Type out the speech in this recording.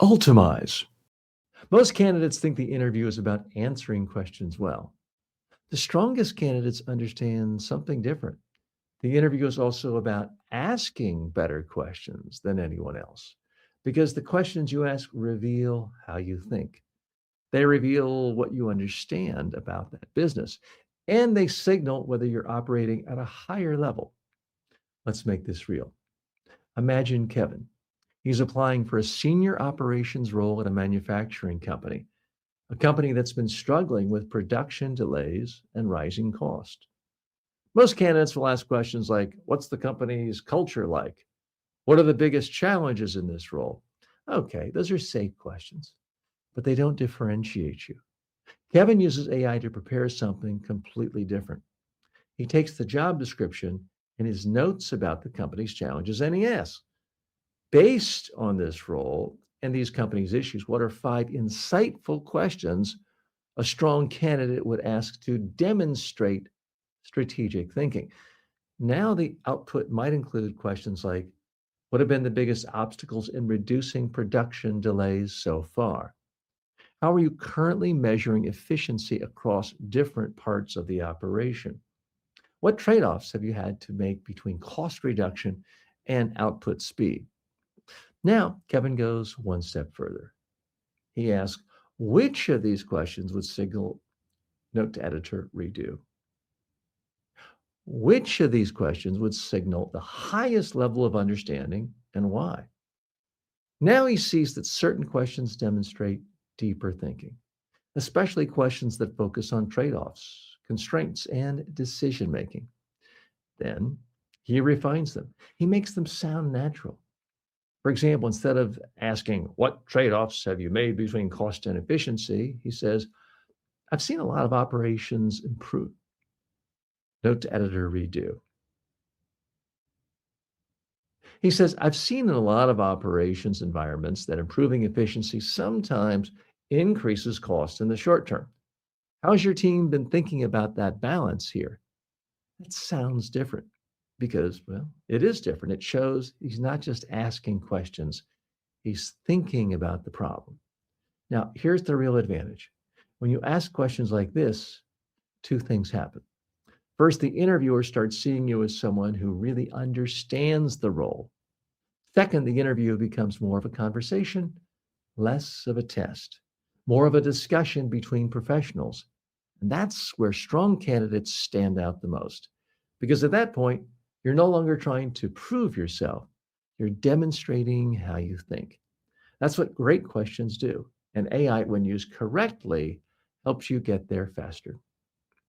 Ultamize. Most candidates think the interview is about answering questions well. The strongest candidates understand something different. The interview is also about asking better questions than anyone else because the questions you ask reveal how you think. They reveal what you understand about that business and they signal whether you're operating at a higher level. Let's make this real. Imagine Kevin. He's applying for a senior operations role at a manufacturing company, a company that's been struggling with production delays and rising cost. Most candidates will ask questions like, what's the company's culture like? What are the biggest challenges in this role? Okay, those are safe questions, but they don't differentiate you. Kevin uses AI to prepare something completely different. He takes the job description and his notes about the company's challenges and he asks, based on this role and these companies' issues, what are five insightful questions a strong candidate would ask to demonstrate strategic thinking? Now, the output might include questions like, what have been the biggest obstacles in reducing production delays so far? How are you currently measuring efficiency across different parts of the operation? What trade offs have you had to make between cost reduction and output speed? Now, Kevin goes one step further. He asks, which of these questions would signal note to editor redo? Which of these questions would signal the highest level of understanding and why? Now he sees that certain questions demonstrate deeper thinking, especially questions that focus on trade offs, constraints, and decision making. Then he refines them. He makes them sound natural. For example, instead of asking, what trade offs have you made between cost and efficiency? He says, I've seen a lot of operations improve. Note to editor redo. He says, I've seen in a lot of operations environments that improving efficiency sometimes increases cost in the short term. How's your team been thinking about that balance here? That sounds different because, well, it is different. It shows he's not just asking questions, he's thinking about the problem. Now, here's the real advantage. When you ask questions like this, two things happen. First, the interviewer starts seeing you as someone who really understands the role. Second, the interview becomes more of a conversation, less of a test, more of a discussion between professionals. And that's where strong candidates stand out the most. Because at that point, you're no longer trying to prove yourself, you're demonstrating how you think. That's what great questions do. And AI, when used correctly, helps you get there faster.